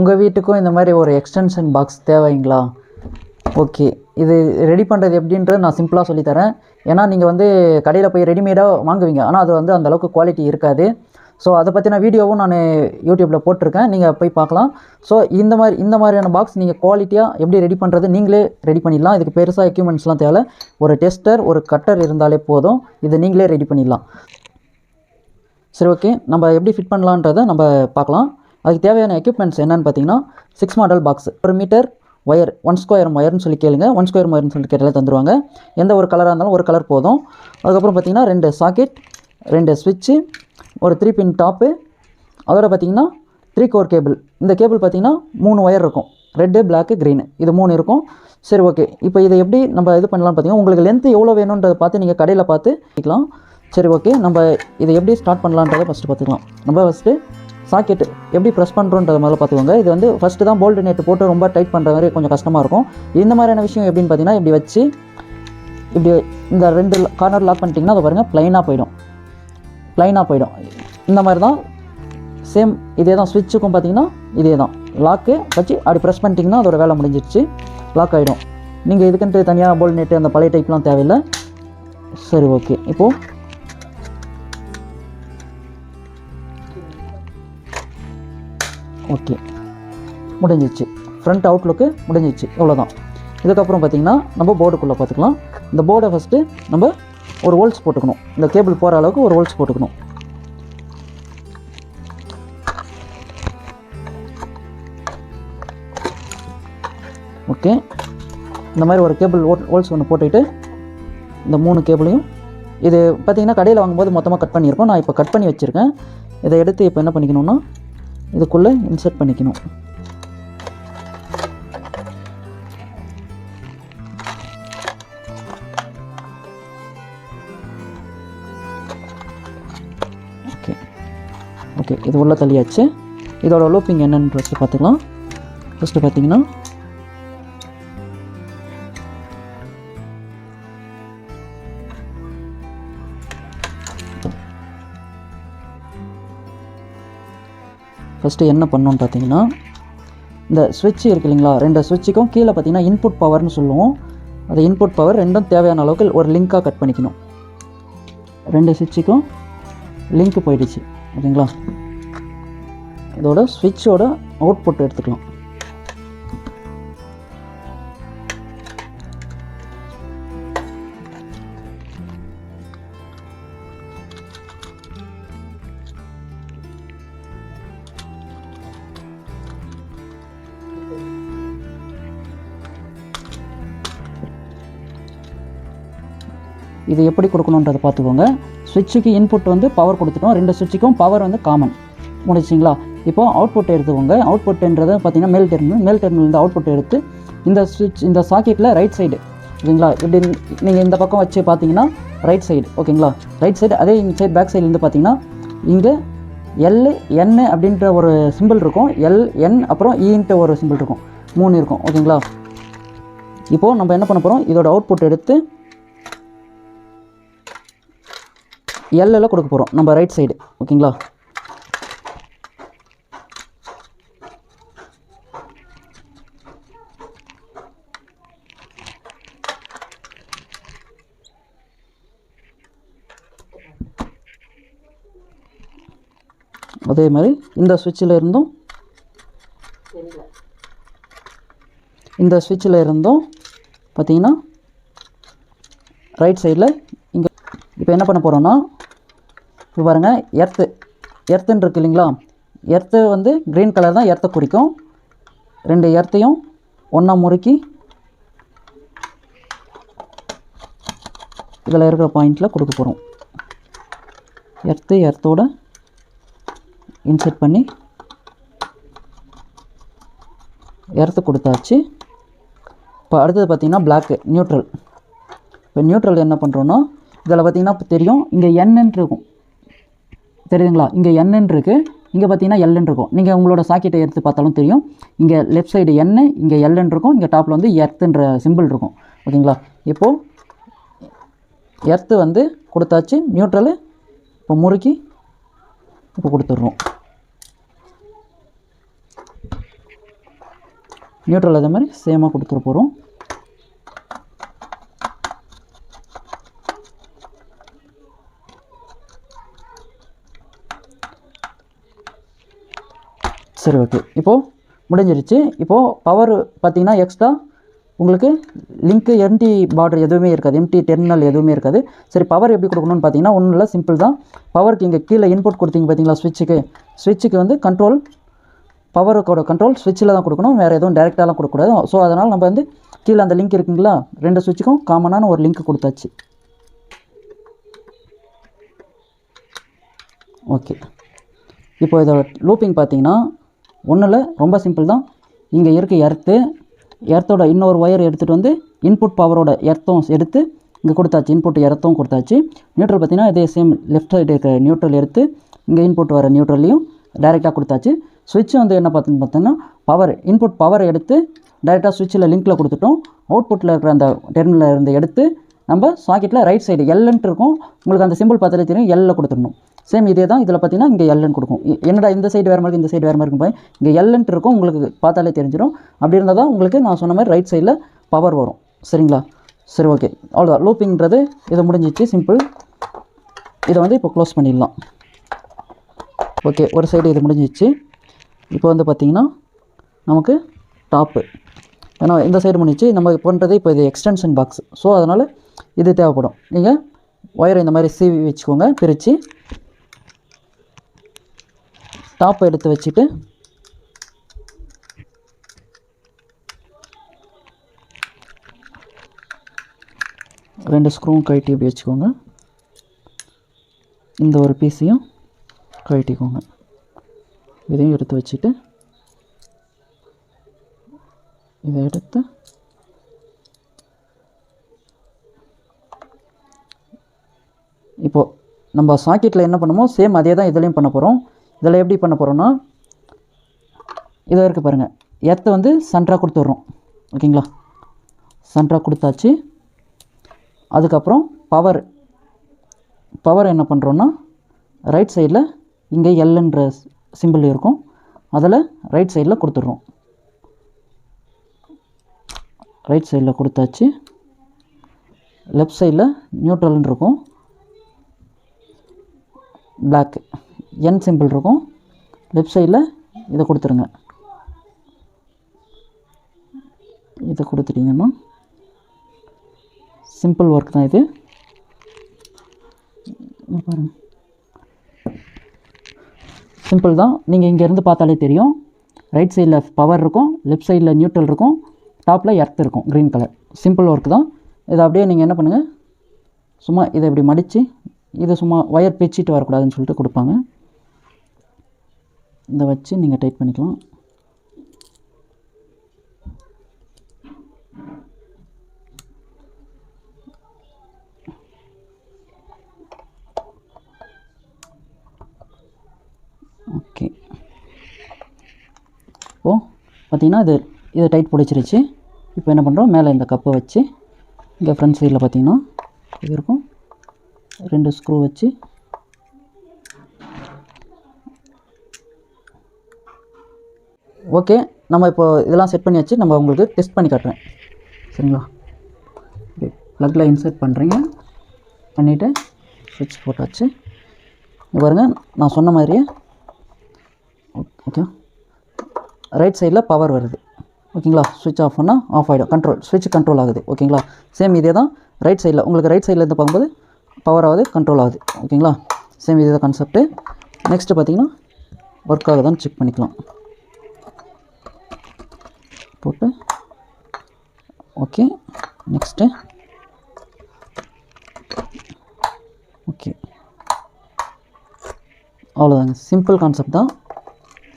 உங்கள் வீட்டுக்கும் இந்த மாதிரி ஒரு எக்ஸ்டென்ஷன் பாக்ஸ் தேவைங்களா? ஓகே, இது ரெடி பண்ணுறது எப்படின்றது நான் சிம்பிளாக சொல்லித்தரேன். ஏன்னா நீங்கள் வந்து கடையில் போய் ரெடிமேடாக வாங்குவீங்க, ஆனால் அது வந்து அந்தளவுக்கு குவாலிட்டி இருக்காது. ஸோ அதை பற்றின வீடியோவும் நான் யூடியூப்பில் போட்டிருக்கேன், நீங்கள் போய் பார்க்கலாம். ஸோ இந்த மாதிரியான பாக்ஸ் நீங்கள் குவாலிட்டியாக எப்படி ரெடி பண்ணுறது நீங்களே ரெடி பண்ணிடலாம். இதுக்கு பெருசாக எக்யூப்மெண்ட்ஸ்லாம் தேவை. ஒரு டெஸ்டர், ஒரு கட்டர் இருந்தாலே போதும், இதை நீங்களே ரெடி பண்ணிடலாம். சரி, ஓகே, நம்ம எப்படி ஃபிட் பண்ணலான்றதை நம்ம பார்க்கலாம். அதுக்கு தேவையான எக்யூப்மெண்ட்ஸ் என்னென்னு பார்த்தீங்கன்னா 6 model box, 1 metre wire, 1 square ஒயர்னு சொல்லி கேளுங்க. 1 ஸ்கொயர் ஒயர்னு சொல்லி கேட்டாலே தந்துடுவாங்க. எந்த ஒரு கலராக இருந்தாலும் ஒரு கலர் போதும். அதுக்கப்புறம் பார்த்தீங்கன்னா 2 சாக்கெட், 2 ஸ்விட்சு, ஒரு 3 பின் டாப்பு, அதோட பார்த்தீங்கன்னா 3 கோர் கேபிள். இந்த கேபிள் பார்த்தீங்கன்னா 3 ஒயர் இருக்கும், ரெட்டு, பிளாக்கு, க்ரீனு, இது 3 இருக்கும். சரி, ஓகே, இப்போ இதை எப்படி நம்ம இது பண்ணலாம்னு பார்த்தீங்கன்னா உங்களுக்கு லென்த்து எவ்வளோ வேணுன்றதை பார்த்து நீங்கள் கடையில் பார்த்து பண்ணிக்கலாம். சரி, ஓகே, நம்ம இதை எப்படி ஸ்டார்ட் பண்ணலான்றதை ஃபஸ்ட்டு பார்த்துக்கலாம். நம்ம ஃபஸ்ட்டு சாக்கெட்டு எப்படி ப்ரெஸ் பண்ணுறோன்றத முதல்ல பார்த்துக்கோங்க. இது வந்து ஃபஸ்ட்டு தான் போல்டு நெட்டு போட்டு ரொம்ப டைட் பண்ணுற மாதிரி கொஞ்சம் கஷ்டமாக இருக்கும். இந்த மாதிரியான விஷயம் எப்படின்னு பார்த்தீங்கன்னா இப்படி வச்சு இப்படி இந்த 2 கார்னர் லாக் பண்ணிட்டிங்கன்னா அதை பாருங்கள் ப்ளைனாக போயிடும். இந்த மாதிரி தான் சேம் இதே தான் ஸ்விட்சுக்கும் பார்த்தீங்கன்னா இதே தான். லாக்கு வச்சு அப்படி ப்ரெஸ் பண்ணிட்டிங்கன்னா அதோட வேலை முடிஞ்சிடுச்சு, லாக் ஆகிடும். நீங்கள் இதுக்குன்ட்டு தனியாக போல்டு நெட்டு அந்த பழைய டைப்லாம் தேவையில்லை. சரி, ஓகே, இப்போது ஓகே முடிஞ்சிச்சு. ஃப்ரண்ட் அவுட்லுக்கு முடிஞ்சிச்சு, இவ்வளோதான். இதுக்கப்புறம் பார்த்திங்கன்னா நம்ம போர்டுக்குள்ளே பார்த்துக்கலாம். இந்த போர்டை ஃபஸ்ட்டு நம்ம ஒரு ஹோல்ஸ் போட்டுக்கணும். இந்த கேபிள் போகிற அளவுக்கு ஒரு ஹோல்ஸ் போட்டுக்கணும். ஓகே, இந்த மாதிரி ஒரு கேபிள் ஹோல்ஸ் ஒன்று போட்டுக்கிட்டு இந்த 3 கேபிளையும் இது பார்த்திங்கன்னா கடையில் வாங்கும்போது மொத்தமாக கட் பண்ணியிருக்கோம். நான் இப்போ கட் பண்ணி வச்சுருக்கேன். இதை எடுத்து இப்போ என்ன பண்ணிக்கணும்னா இதுக்குள்ளே இன்சர்ட் பண்ணிக்கணும். ஓகே, ஓகே, இது உள்ள தள்ளியாச்சு. இதோட லூப்பிங் என்னன்னு ஃபஸ்ட்டு பார்த்துக்கலாம். ஃபஸ்ட்டு பார்த்தீங்கன்னா ஃபஸ்ட்டு என்ன பண்ணணும்னு பார்த்தீங்கன்னா இந்த ஸ்விட்ச் இருக்கு இல்லைங்களா, 2 ஸ்விட்சுக்கும் கீழே பார்த்தீங்கன்னா இன்புட் பவர்னு சொல்லுவோம். அது இன்புட் பவர் ரெண்டும் தேவையான அளவுக்கு ஒரு லிங்காக கட் பண்ணிக்கணும். 2 ஸ்விட்சுக்கும் லிங்க் போயிடுச்சு, ஓகேங்களா. இதோட ஸ்விட்சோட அவுட்புட் எடுத்துக்கலாம். இது எப்படி கொடுக்கணுன்றதை பார்த்துக்கோங்க. ஸ்விட்சுக்கு இன்புட் வந்து பவர் கொடுத்துட்டோம், 2 ஸ்விட்சுக்கும் பவர் வந்து காமன், முடிச்சிங்களா. இப்போது அவுட்புட் எடுத்துக்கோங்க. அவுட்புட்ன்றதை பார்த்தீங்கன்னா மேல் டெர்மினல் அவுட்புட் எடுத்து இந்த ஸ்விட்ச் இந்த சாக்கெட்டில் ரைட் சைடு, ஓகேங்களா, இப்படி நீங்கள் இந்த பக்கம் வச்சு பார்த்தீங்கன்னா ரைட் சைடு, ஓகேங்களா, ரைட் சைடு. அதே இந்த சைடு பேக் சைட்லேருந்து பார்த்தீங்கன்னா இங்கே LN அப்படின்ற ஒரு சிம்பிள் இருக்கும், LN அப்புறம் Eன்ட்டு ஒரு சிம்பிள் இருக்கும், 3 இருக்கும், ஓகேங்களா. இப்போது நம்ம என்ன பண்ண போகிறோம், இதோட அவுட்புட் எடுத்து Lல கொடுக்க போகிறோம் நம்ம ரைட் சைடு, ஓகேங்களா. அதே மாதிரி இந்த ஸ்விட்சில் இருந்தும் பார்த்தீங்கன்னா ரைட் சைடில் இங்கே இப்போ என்ன பண்ண போகிறோன்னா, இப்போ பாருங்கள் எர்த்துன்னு இருக்கு இல்லைங்களா. எர்த்து வந்து க்ரீன் கலர் தான் எர்த்தை குறிக்கும். 2 எர்த்தையும் ஒன்றா முறுக்கி இதில் இருக்கிற பாயிண்டில் கொடுக்க போகிறோம். எர்த்தோட இன்சர்ட் பண்ணி எர்த்து கொடுத்தாச்சு. இப்போ அடுத்தது பார்த்திங்கன்னா பிளாக்கு நியூட்ரல். இப்போ நியூட்ரல் என்ன பண்ணுறோன்னா இதில் பார்த்திங்கன்னா இப்போ தெரியும், இங்கே Nன்னு இருக்கும், தெரியுதுங்களா. இங்கே Nன்னு இருக்குது, இங்கே பார்த்தீங்கன்னா Lன்னு இருக்கும். நீங்கள் உங்களோட சாக்கெட்டை எடுத்து பார்த்தாலும் தெரியும், இங்கே லெஃப்ட் சைடு N, இங்கே Lன்னு இருக்கும், இங்கே டாப்பில் வந்து எர்த்துன்ற சிம்பிள் இருக்கும், ஓகேங்களா. இப்போது எர்த்து வந்து கொடுத்தாச்சு, நியூட்ரலு இப்போ முறுக்கி இப்போ கொடுத்துட்றோம். நியூட்ரல் அதே மாதிரி சேமாக கொடுத்துட போகிறோம். சரி, ஓகே. இப்போது முடிஞ்சிருச்சு. இப்போது பவர் பார்த்திங்கன்னா எக்ஸ்ட்ரா உங்களுக்கு லிங்க்கு எம்டி பார்டர் எதுவுமே இருக்காது, எம்டி டெர்மினல் எதுவுமே இருக்காது. சரி, பவர் எப்படி கொடுக்கணும்னு பார்த்தீங்கன்னா ஒன்றும் இல்லை, சிம்பிள் தான். பவருக்கு இங்கே கீழே இன்புட் கொடுத்தீங்க பார்த்தீங்களா, ஸ்விட்சுக்கு வந்து கண்ட்ரோல், பவருக்கோட கண்ட்ரோல் ஸ்விட்சில் தான் கொடுக்கணும், வேறு எதுவும் டேரெக்டாலாம் கொடுக்கக்கூடாது. ஸோ அதனால் நம்ம வந்து கீழே அந்த லிங்க் இருக்குங்களா, 2 ஸ்விட்சுக்கும் காமனான ஒரு லிங்க் கொடுத்தாச்சு. ஓகே. இப்போ இதை லூப்பிங் பார்த்தீங்கன்னா ஒன்றும் இல்லை, ரொம்ப சிம்பிள் தான். இங்கே இருக்க எர்த்தோட இன்னொரு ஒயர் எடுத்துகிட்டு வந்து இன்புட் பவரோட எர்த்தும் எடுத்து இங்கே கொடுத்தாச்சு, இன்புட் எர்த்தும் கொடுத்தாச்சு. நியூட்ரல் பார்த்திங்கன்னா இதே சேம் லெஃப்ட் சைடு இருக்க நியூட்ரல் எடுத்து இங்கே இன்புட் வர நியூட்ரல்லையும் டைரெக்டாக கொடுத்தாச்சு. ஸ்விட்ச் வந்து என்ன பார்த்தீங்கன்னா பவர், இன்புட் பவர் எடுத்து டைரெக்டாக ஸ்விட்சில் லிங்க்கில் கொடுத்துட்டோம். அவுட்புட்டில் இருக்கிற அந்த டெர்மினலில் இருந்து எடுத்து நம்ம சாக்கெட்டில் ரைட் சைடு எல்லுன்ட்டு இருக்கும், உங்களுக்கு அந்த சிம்பிள் பார்த்தாலே தெரியும், எல்லில் கொடுத்துடணும். சேம் இதே தான் இதில் பார்த்தீங்கன்னா இங்கே எல்லுன்னு கொடுக்கும். என்னடா இந்த சைடு வேறு மாதிரி இந்த சைடு வேறு மாதிரி இருக்கும் போய் இங்கே எல்லுன்ட்டு இருக்கும், உங்களுக்கு பார்த்தாலே தெரிஞ்சிடும். அப்படி இருந்தால் தான் உங்களுக்கு நான் சொன்ன மாதிரி ரைட் சைடில் பவர் வரும். சரிங்களா? சரி, ஓகே. அவ்வளோதான், லூப்பிங்கிறது இதை முடிஞ்சிச்சு, சிம்பிள். இதை வந்து இப்போ க்ளோஸ் பண்ணிடலாம். ஓகே, ஒரு சைடு இது முடிஞ்சிச்சு. இப்போ வந்து பார்த்திங்கன்னா நமக்கு டாப்பு, ஏன்னா இந்த சைடு முடிஞ்சிச்சு. நம்ம பண்ணுறது இப்போ இது எக்ஸ்டென்ஷன் பாக்ஸ், ஸோ அதனால் இது தேவைப்படும். நீங்கள் ஒயரை இந்த மாதிரி சீவி வச்சுக்கோங்க, பிரித்து டாப்பை எடுத்து வச்சுட்டு ரெண்டு ஸ்க்ரூவும் கழட்டி இப்படி வச்சுக்கோங்க. இந்த ஒரு பீஸையும் கழட்டிக்கோங்க. இதையும் எடுத்து வச்சுட்டு இதை எடுத்து இப்போது நம்ம சாக்கெட்டில் என்ன பண்ணுமோ சேம் அதே தான் இதுலேயும் பண்ண போகிறோம். இதில் எப்படி பண்ண போகிறோன்னா இதை இருக்குது பாருங்கள், எர்த்தை வந்து சென்டராக கொடுத்துட்றோம். ஓகேங்களா? சென்டராக கொடுத்தாச்சு. அதுக்கப்புறம் பவர் என்ன பண்ணுறோன்னா ரைட் சைடில் இங்கே எல்லுன்ற சிம்பிள் இருக்கும், அதில் ரைட் சைடில் கொடுத்துட்றோம். ரைட் சைடில் கொடுத்தாச்சு. லெஃப்ட் சைடில் நியூட்ரல்னு இருக்கும், பிளாக் என் சிம்பிள் இருக்கும். லெஃப்ட் சைடில் இதை கொடுத்துருங்க. இதை கொடுத்துட்டிங்கன்னா சிம்பிள் ஒர்க் தான் இது. பாருங்கள், சிம்பிள் தான். நீங்கள் இங்கேருந்து பார்த்தாலே தெரியும், ரைட் சைடில் பவர் இருக்கும், லெஃப்ட் சைடில் நியூட்ரல் இருக்கும், டாப்பில் எர்த் இருக்கும், க்ரீன் கலர். சிம்பிள் ஒர்க் தான். இதை அப்படியே நீங்கள் என்ன பண்ணுங்கள், சும்மா இதை இப்படி மடித்து, இதை சும்மா ஒயர் பிச்சிட்டு வரக்கூடாதுன்னு சொல்லிட்டு கொடுப்பாங்க. இதை வச்சு நீங்கள் டைட் பண்ணிக்கலாம். ஓகே. இப்போது பார்த்திங்கன்னா இதை டைட் பிடிச்சிருச்சு. இப்போ என்ன பண்ணுறோம், மேலே இந்த கப்பை வச்சு இங்கே ஃப்ரண்ட் சைடில் பார்த்திங்கன்னா இது இருக்கும், 2 ஸ்க்ரூ வச்சு ஓகே. நம்ம இப்போ இதெல்லாம் செட் பண்ணியாச்சு. நம்ம உங்களுக்கு டெஸ்ட் பண்ணி காட்டுறேன். சரிங்களா? ப்ளக்கில் இன்சர்ட் பண்ணுறீங்க, பண்ணிவிட்டு ஸ்விட்ச் போட்டாச்சு. பாருங்கள், நான் சொன்ன மாதிரியே ஓகே ரைட் சைடில் பவர் வருது. ஓகேங்களா? ஸ்விட்ச் ஆஃப் பண்ணால் ஆஃப் ஆகிடும், கண்ட்ரோல் ஸ்விட்ச் கண்ட்ரோல் ஆகுது. ஓகேங்களா? சேம் இதே தான் ரைட் சைடில், உங்களுக்கு ரைட் சைடில் இருந்து பார்க்கும்போது பவர் ஆகுது, கண்ட்ரோல் ஆகுது. ஓகேங்களா? சேம் இதே தான் கான்செப்ட்டு. நெக்ஸ்ட்டு பார்த்திங்கன்னா ஒர்க் ஆகுதான்னு செக் பண்ணிக்கலாம். போட்டு ஓகே. நெக்ஸ்ட்டு ஓகே, அவ்வளோதாங்க. சிம்பிள் கான்செப்ட் தான்.